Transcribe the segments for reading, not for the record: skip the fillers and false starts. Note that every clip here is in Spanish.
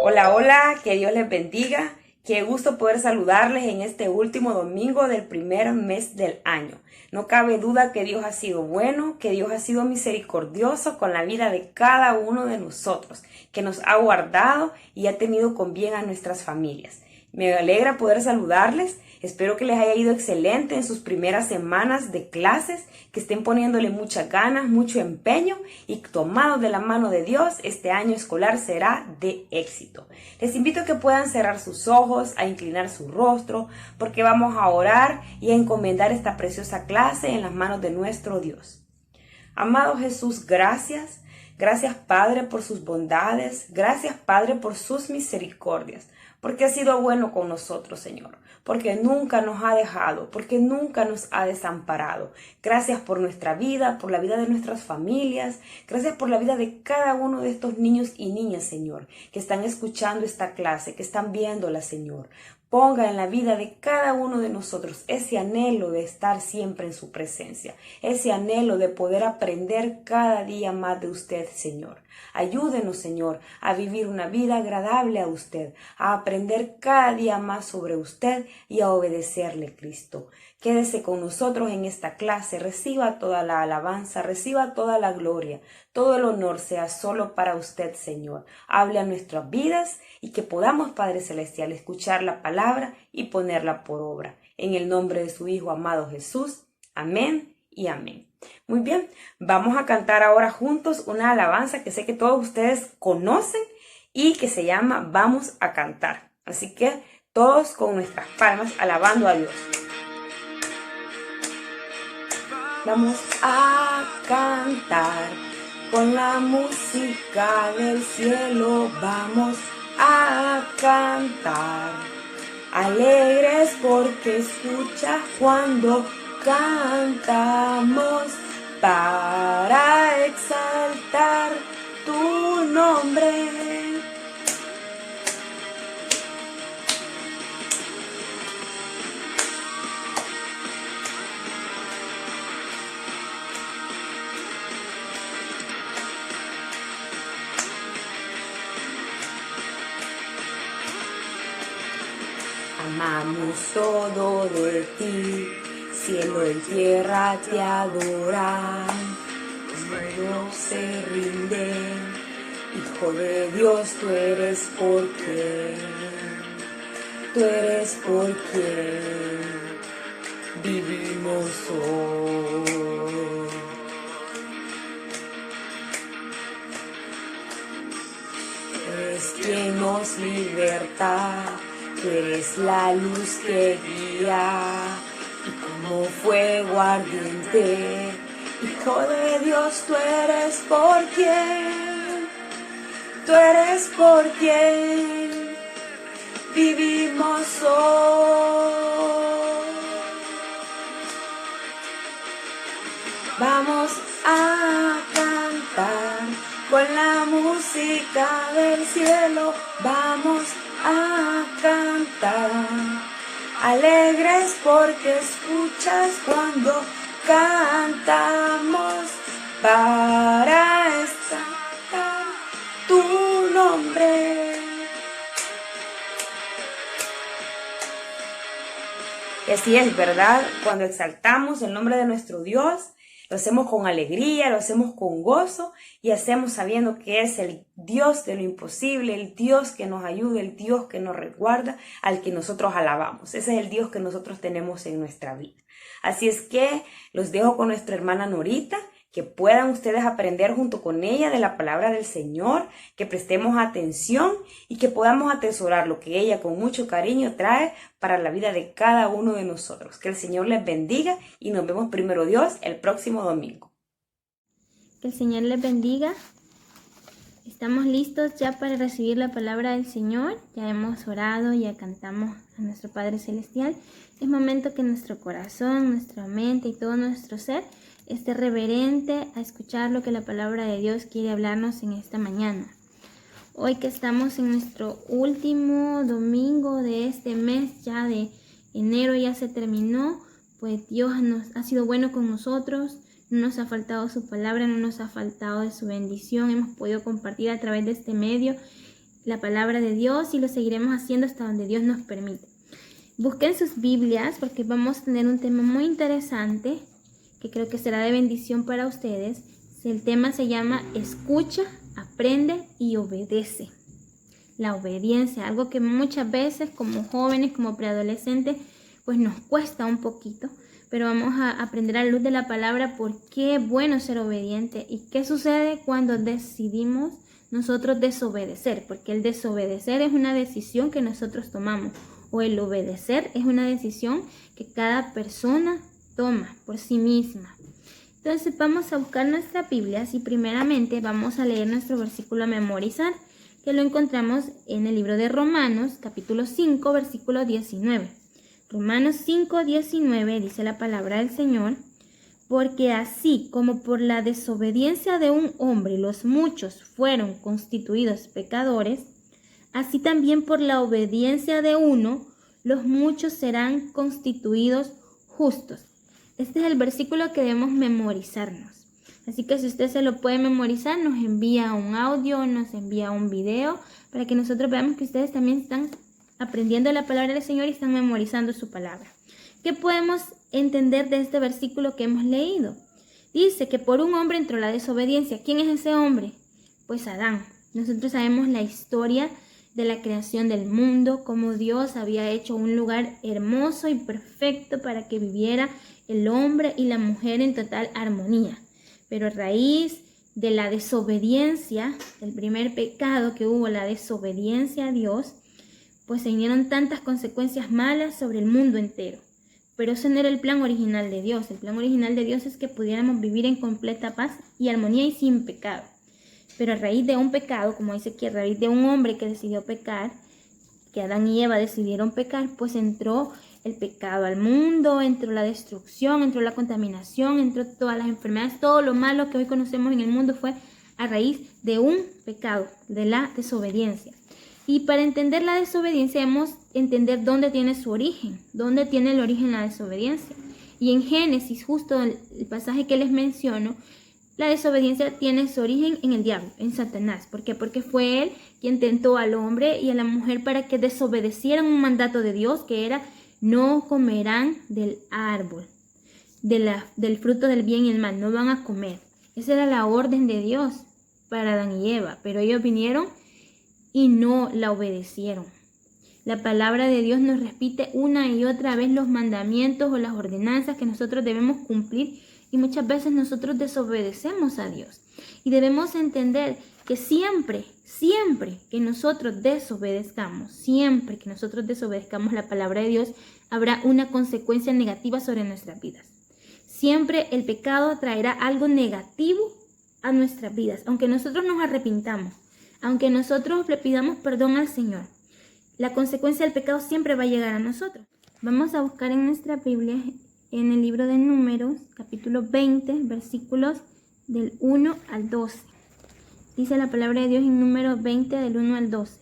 Hola, hola, que Dios les bendiga. Qué gusto poder saludarles en este último domingo del primer mes del año. No cabe duda que Dios ha sido bueno, que Dios ha sido misericordioso con la vida de cada uno de nosotros, que nos ha guardado y ha tenido con bien a nuestras familias. Me alegra poder saludarles. Espero que les haya ido excelente en sus primeras semanas de clases, que estén poniéndole muchas ganas, mucho empeño y tomados de la mano de Dios, este año escolar será de éxito. Les invito a que puedan cerrar sus ojos, a inclinar su rostro, porque vamos a orar y a encomendar esta preciosa clase en las manos de nuestro Dios. Amado Jesús, gracias. Gracias, Padre, por sus bondades. Gracias, Padre, por sus misericordias. Porque ha sido bueno con nosotros, Señor. Porque nunca nos ha dejado. Porque nunca nos ha desamparado. Gracias por nuestra vida, por la vida de nuestras familias. Gracias por la vida de cada uno de estos niños y niñas, Señor, que están escuchando esta clase, que están viéndola, Señor. Ponga en la vida de cada uno de nosotros ese anhelo de estar siempre en su presencia, ese anhelo de poder aprender cada día más de usted, Señor. Ayúdenos, Señor, a vivir una vida agradable a usted, a aprender cada día más sobre usted y a obedecerle, Cristo. Quédese con nosotros en esta clase, reciba toda la alabanza, reciba toda la gloria, todo el honor sea solo para usted, Señor. Hable a nuestras vidas y que podamos, Padre Celestial, escuchar la palabra y ponerla por obra. En el nombre de su Hijo amado Jesús. Amén y amén. Muy bien, vamos a cantar ahora juntos una alabanza que sé que todos ustedes conocen y que se llama Vamos a cantar. Así que todos con nuestras palmas alabando a Dios. Vamos a cantar con la música del cielo. Vamos a cantar, alegres porque escuchas cuando cantamos para exaltar tu nombre. Amamos todo de ti, cielo y tierra te adoran, todo se rinde, Hijo de Dios tú eres por quien vivimos hoy. Eres quien nos liberta, tú eres la luz que guía y como fuego ardiente, Hijo de Dios, tú eres por quien vivimos hoy. Vamos a cantar con la música del cielo, vamos a cantar, alegres porque escuchas cuando cantamos para exaltar tu nombre. Y así es, ¿verdad? Cuando exaltamos el nombre de nuestro Dios, lo hacemos con alegría, lo hacemos con gozo y hacemos sabiendo que es el Dios de lo imposible, el Dios que nos ayuda, el Dios que nos resguarda, al que nosotros alabamos. Ese es el Dios que nosotros tenemos en nuestra vida. Así es que los dejo con nuestra hermana Norita, que puedan ustedes aprender junto con ella de la palabra del Señor, que prestemos atención y que podamos atesorar lo que ella con mucho cariño trae para la vida de cada uno de nosotros. Que el Señor les bendiga y nos vemos primero Dios el próximo domingo. Que el Señor les bendiga. Estamos listos ya para recibir la palabra del Señor. Ya hemos orado, ya cantamos a nuestro Padre Celestial. Es momento que nuestro corazón, nuestra mente y todo nuestro ser esté reverente a escuchar lo que la palabra de Dios quiere hablarnos en esta mañana. Hoy que estamos en nuestro último domingo de este mes, ya de enero ya se terminó, pues Dios ha sido bueno con nosotros. No nos ha faltado su palabra, no nos ha faltado de su bendición. Hemos podido compartir a través de este medio la palabra de Dios y lo seguiremos haciendo hasta donde Dios nos permite. Busquen sus Biblias porque vamos a tener un tema muy interesante que creo que será de bendición para ustedes. El tema se llama Escucha, aprende y obedece. La obediencia, algo que muchas veces como jóvenes, como preadolescentes, pues nos cuesta un poquito, pero vamos a aprender a la luz de la palabra por qué es bueno ser obediente y qué sucede cuando decidimos nosotros desobedecer, porque el desobedecer es una decisión que nosotros tomamos, o el obedecer es una decisión que cada persona toma por sí misma. Entonces vamos a buscar nuestra Biblia y primeramente vamos a leer nuestro versículo a memorizar, que lo encontramos en el libro de Romanos, capítulo 5, versículo 19. Romanos 5, 19 dice la palabra del Señor: porque así como por la desobediencia de un hombre los muchos fueron constituidos pecadores, así también por la obediencia de uno los muchos serán constituidos justos. Este es el versículo que debemos memorizarnos. Así que si usted se lo puede memorizar, nos envía un audio, nos envía un video, para que nosotros veamos que ustedes también están aprendiendo la palabra del Señor y están memorizando su palabra. ¿Qué podemos entender de este versículo que hemos leído? Dice que por un hombre entró la desobediencia. ¿Quién es ese hombre? Pues Adán. Nosotros sabemos la historia de la creación del mundo, cómo Dios había hecho un lugar hermoso y perfecto para que viviera el hombre y la mujer en total armonía. Pero a raíz de la desobediencia, el primer pecado que hubo, la desobediencia a Dios, pues se vinieron tantas consecuencias malas sobre el mundo entero. Pero ese no era el plan original de Dios. El plan original de Dios es que pudiéramos vivir en completa paz y armonía y sin pecado. Pero a raíz de un pecado, como dice aquí, a raíz de un hombre que decidió pecar, que Adán y Eva decidieron pecar, pues entró el pecado al mundo, entró la destrucción, entró la contaminación, entró todas las enfermedades, todo lo malo que hoy conocemos en el mundo fue a raíz de un pecado, de la desobediencia. Y para entender la desobediencia debemos entender dónde tiene su origen, dónde tiene el origen la desobediencia. Y en Génesis, justo el pasaje que les menciono, la desobediencia tiene su origen en el diablo, en Satanás. ¿Por qué? Porque fue él quien tentó al hombre y a la mujer para que desobedecieran un mandato de Dios, que era: no comerán del árbol, del fruto del bien y el mal, no van a comer. Esa era la orden de Dios para Adán y Eva, pero ellos vinieron y no la obedecieron. La palabra de Dios nos repite una y otra vez los mandamientos o las ordenanzas que nosotros debemos cumplir, y muchas veces nosotros desobedecemos a Dios. Y debemos entender que siempre que nosotros desobedezcamos, la palabra de Dios, habrá una consecuencia negativa sobre nuestras vidas. Siempre el pecado traerá algo negativo a nuestras vidas, aunque nosotros nos arrepintamos, aunque nosotros le pidamos perdón al Señor. La consecuencia del pecado siempre va a llegar a nosotros. Vamos a buscar en nuestra Biblia, en el libro de Números, capítulo 20, versículos del 1 al 12. Dice la palabra de Dios en Números 20, del 1 al 12.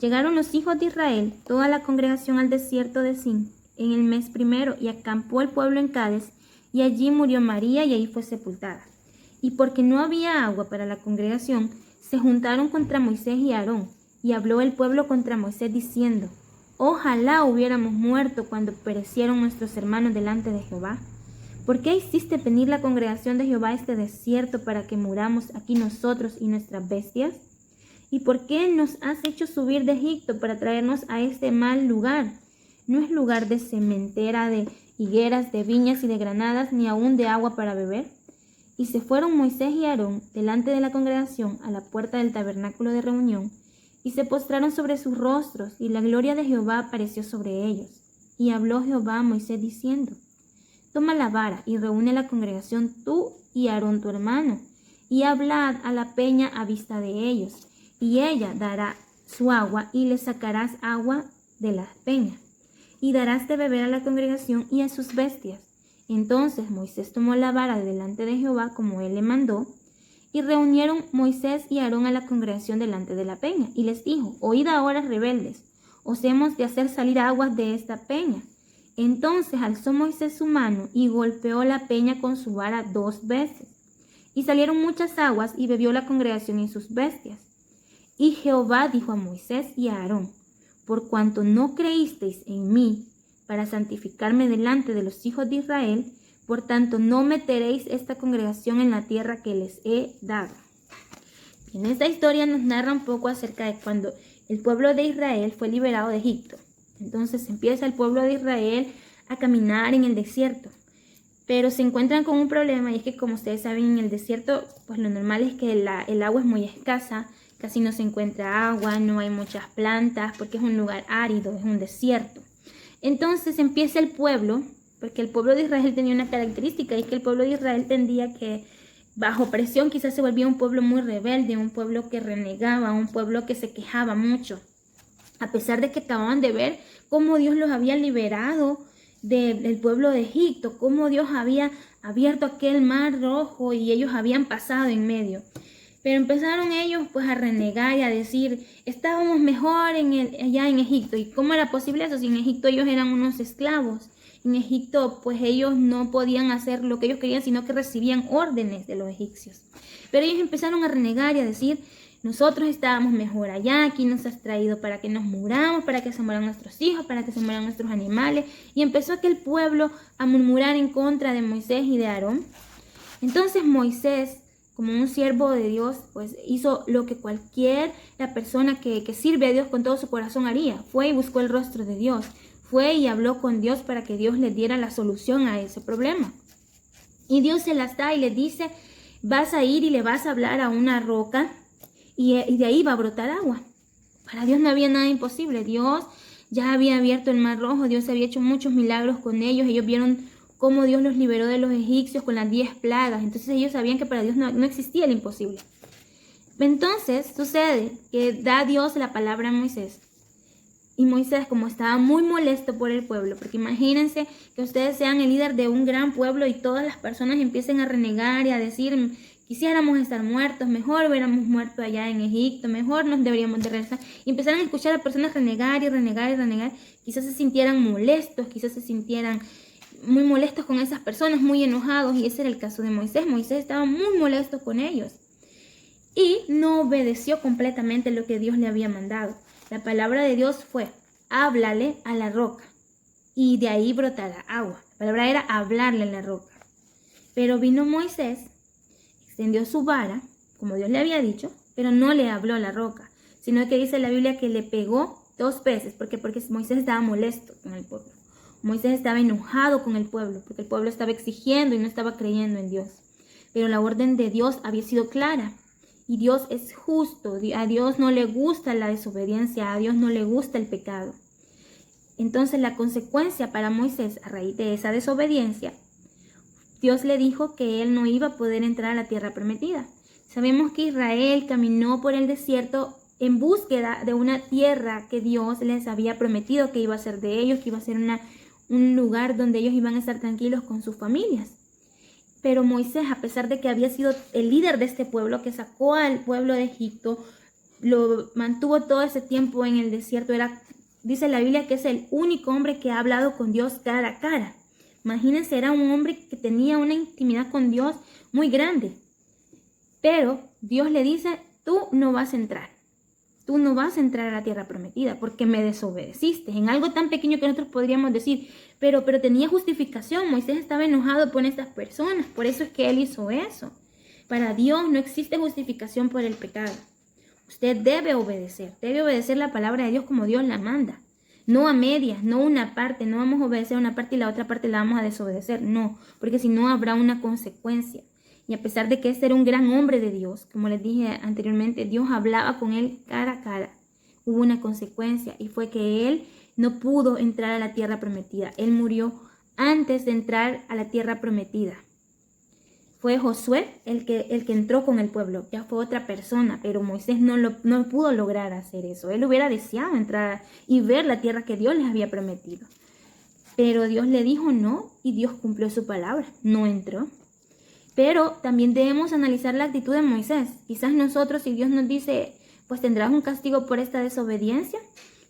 Llegaron los hijos de Israel, toda la congregación, al desierto de Sin, en el mes primero, y acampó el pueblo en Cades, y allí murió María, y ahí fue sepultada. Y porque no había agua para la congregación, se juntaron contra Moisés y Aarón, y habló el pueblo contra Moisés diciendo: ojalá hubiéramos muerto cuando perecieron nuestros hermanos delante de Jehová. ¿Por qué hiciste venir la congregación de Jehová a este desierto para que muramos aquí nosotros y nuestras bestias? ¿Y por qué nos has hecho subir de Egipto para traernos a este mal lugar? No es lugar de sementera, de higueras, de viñas y de granadas, ni aún de agua para beber. Y se fueron Moisés y Aarón delante de la congregación a la puerta del tabernáculo de reunión, y se postraron sobre sus rostros, y la gloria de Jehová apareció sobre ellos. Y habló Jehová a Moisés diciendo: toma la vara y reúne la congregación tú y Aarón tu hermano, y hablad a la peña a vista de ellos, y ella dará su agua, y le sacarás agua de la peña, y darás de beber a la congregación y a sus bestias. Entonces Moisés tomó la vara de delante de Jehová como él le mandó, y reunieron Moisés y Aarón a la congregación delante de la peña, y les dijo: oíd ahora, rebeldes, os hemos de hacer salir aguas de esta peña. Entonces alzó Moisés su mano y golpeó la peña con su vara 2 veces, y salieron muchas aguas, y bebió la congregación y sus bestias. Y Jehová dijo a Moisés y a Aarón: por cuanto no creísteis en mí para santificarme delante de los hijos de Israel, por tanto no meteréis esta congregación en la tierra que les he dado. En esta historia nos narra un poco acerca de cuando el pueblo de Israel fue liberado de Egipto. Entonces empieza el pueblo de Israel a caminar en el desierto, pero se encuentran con un problema, y es que, como ustedes saben, en el desierto pues lo normal es que el agua es muy escasa, casi no se encuentra agua, no hay muchas plantas porque es un lugar árido, es un desierto. Entonces empieza el pueblo, porque el pueblo de Israel tenía una característica, y es que el pueblo de Israel tendía que, bajo presión, quizás se volvía un pueblo muy rebelde, un pueblo que renegaba, un pueblo que se quejaba mucho, a pesar de que acababan de ver cómo Dios los había liberado del pueblo de Egipto, cómo Dios había abierto aquel mar rojo y ellos habían pasado en medio. Pero empezaron ellos pues a renegar y a decir: estábamos mejor allá en Egipto. ¿Y cómo era posible eso? Si en Egipto ellos eran unos esclavos. En Egipto pues ellos no podían hacer lo que ellos querían, sino que recibían órdenes de los egipcios. Pero ellos empezaron a renegar y a decir: nosotros estábamos mejor allá, aquí nos has traído para que nos muramos, para que se mueran nuestros hijos, para que se mueran nuestros animales. Y empezó aquel pueblo a murmurar en contra de Moisés y de Aarón. Entonces Moisés, como un siervo de Dios, pues hizo lo que la persona que sirve a Dios con todo su corazón haría. Fue y buscó el rostro de Dios. Fue y habló con Dios para que Dios le diera la solución a ese problema. Y Dios se las da y le dice: vas a ir y le vas a hablar a una roca y de ahí va a brotar agua. Para Dios no había nada imposible. Dios ya había abierto el mar rojo, Dios había hecho muchos milagros con ellos. Ellos vieron cómo Dios los liberó de los egipcios con las 10 plagas. Entonces ellos sabían que para Dios no existía el imposible. Entonces sucede que da Dios la palabra a Moisés. Y Moisés, como estaba muy molesto por el pueblo, porque imagínense que ustedes sean el líder de un gran pueblo y todas las personas empiecen a renegar y a decir: quisiéramos estar muertos, mejor hubiéramos muerto allá en Egipto, mejor nos deberíamos de regresar. Y empezaron a escuchar a personas renegar y renegar y renegar. Quizás se sintieran molestos, quizás se sintieran muy molestos con esas personas, muy enojados, y ese era el caso de Moisés. Moisés estaba muy molesto con ellos y no obedeció completamente lo que Dios le había mandado. La palabra de Dios fue: háblale a la roca y de ahí brotará agua. La palabra era hablarle a la roca. Pero vino Moisés, extendió su vara, como Dios le había dicho, pero no le habló a la roca, sino que dice la Biblia que le pegó 2 veces. ¿Por qué? Porque Moisés estaba molesto con el pueblo. Moisés estaba enojado con el pueblo, porque el pueblo estaba exigiendo y no estaba creyendo en Dios. Pero la orden de Dios había sido clara. Y Dios es justo, a Dios no le gusta la desobediencia, a Dios no le gusta el pecado. Entonces la consecuencia para Moisés a raíz de esa desobediencia, Dios le dijo que él no iba a poder entrar a la tierra prometida. Sabemos que Israel caminó por el desierto en búsqueda de una tierra que Dios les había prometido que iba a ser de ellos, que iba a ser un lugar donde ellos iban a estar tranquilos con sus familias. Pero Moisés, a pesar de que había sido el líder de este pueblo, que sacó al pueblo de Egipto, lo mantuvo todo ese tiempo en el desierto, dice la Biblia que es el único hombre que ha hablado con Dios cara a cara. Imagínense, era un hombre que tenía una intimidad con Dios muy grande. Pero Dios le dice: tú no vas a entrar. Tú no vas a entrar a la tierra prometida porque me desobedeciste. En algo tan pequeño que nosotros podríamos decir, pero tenía justificación. Moisés estaba enojado por estas personas, por eso es que él hizo eso. Para Dios no existe justificación por el pecado. Usted debe obedecer la palabra de Dios como Dios la manda. No a medias, no una parte, no vamos a obedecer una parte y la otra parte la vamos a desobedecer. No, porque si no habrá una consecuencia. Y a pesar de que este era un gran hombre de Dios, como les dije anteriormente, Dios hablaba con él cara a cara. Hubo una consecuencia y fue que él no pudo entrar a la tierra prometida. Él murió antes de entrar a la tierra prometida. Fue Josué el que entró con el pueblo, ya fue otra persona, pero Moisés no pudo lograr hacer eso. Él hubiera deseado entrar y ver la tierra que Dios les había prometido. Pero Dios le dijo no y Dios cumplió su palabra, no entró. Pero también debemos analizar la actitud de Moisés. Quizás nosotros, si Dios nos dice, pues tendrás un castigo por esta desobediencia,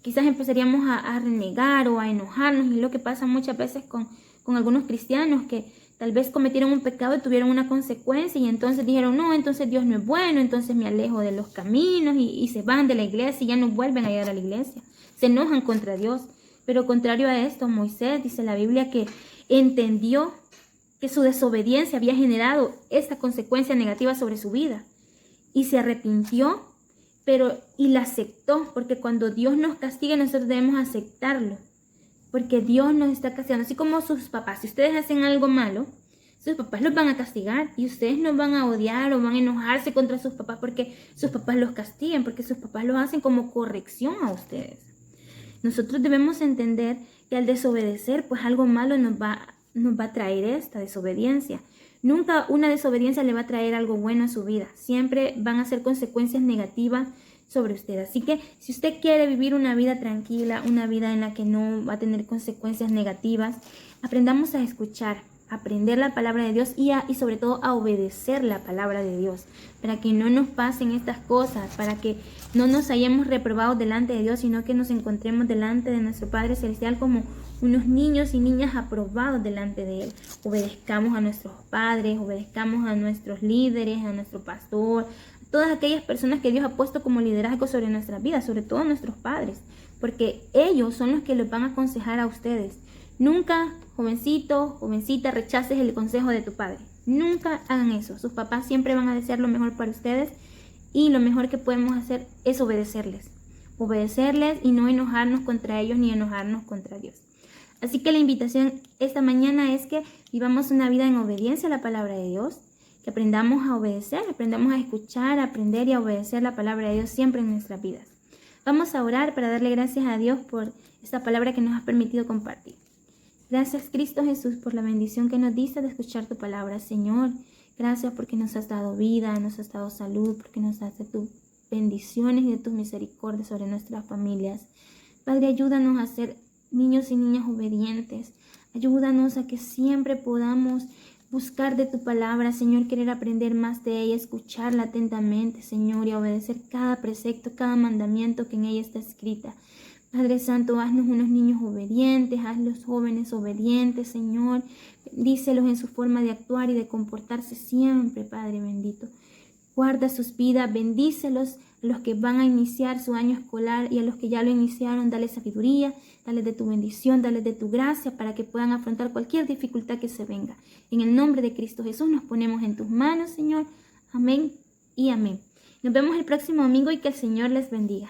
quizás empezaríamos a renegar o a enojarnos. Y es lo que pasa muchas veces con algunos cristianos que tal vez cometieron un pecado y tuvieron una consecuencia y entonces dijeron, no, entonces Dios no es bueno, entonces me alejo de los caminos y se van de la iglesia y ya no vuelven a ir a la iglesia. Se enojan contra Dios. Pero contrario a esto, Moisés, dice la Biblia, que entendió que su desobediencia había generado esta consecuencia negativa sobre su vida y se arrepintió, y la aceptó, porque cuando Dios nos castiga nosotros debemos aceptarlo, porque Dios nos está castigando, así como sus papás. Si ustedes hacen algo malo, sus papás los van a castigar y ustedes no van a odiar o van a enojarse contra sus papás porque sus papás los castigan, porque sus papás los hacen como corrección a ustedes. Nosotros debemos entender que al desobedecer, pues algo malo nos va a traer esta desobediencia. Nunca una desobediencia le va a traer algo bueno a su vida. Siempre van a ser consecuencias negativas sobre usted. Así que si usted quiere vivir una vida tranquila, una vida en la que no va a tener consecuencias negativas, aprendamos a escuchar, a aprender la palabra de Dios y sobre todo a obedecer la palabra de Dios, para que no nos pasen estas cosas, para que no nos hayamos reprobado delante de Dios, sino que nos encontremos delante de nuestro Padre Celestial como unos niños y niñas aprobados delante de Él. Obedezcamos a nuestros padres, obedezcamos a nuestros líderes, a nuestro pastor, a todas aquellas personas que Dios ha puesto como liderazgo sobre nuestras vidas, sobre todo a nuestros padres, porque ellos son los que los van a aconsejar a ustedes. Nunca, jovencito, jovencita, rechaces el consejo de tu padre. Nunca hagan eso. Sus papás siempre van a desear lo mejor para ustedes y lo mejor que podemos hacer es obedecerles. Obedecerles y no enojarnos contra ellos ni enojarnos contra Dios. Así que la invitación esta mañana es que vivamos una vida en obediencia a la palabra de Dios, que aprendamos a obedecer, aprendamos a escuchar, a aprender y a obedecer la palabra de Dios siempre en nuestras vidas. Vamos a orar para darle gracias a Dios por esta palabra que nos has permitido compartir. Gracias, Cristo Jesús, por la bendición que nos diste de escuchar tu palabra, Señor. Gracias porque nos has dado vida, nos has dado salud, porque nos has dado tus bendiciones y de tus misericordias sobre nuestras familias. Padre, ayúdanos a ser niños y niñas obedientes. Ayúdanos a que siempre podamos buscar de tu palabra, Señor, querer aprender más de ella, escucharla atentamente, Señor, y a obedecer cada precepto, cada mandamiento que en ella está escrita. Padre Santo, haznos unos niños obedientes, haz los jóvenes obedientes, Señor. Bendícelos en su forma de actuar y de comportarse siempre, Padre bendito. Guarda sus vidas, bendícelos a los que van a iniciar su año escolar y a los que ya lo iniciaron, dale sabiduría, dale de tu bendición, dale de tu gracia para que puedan afrontar cualquier dificultad que se venga. En el nombre de Cristo Jesús nos ponemos en tus manos, Señor. Amén y amén. Nos vemos el próximo domingo y que el Señor les bendiga.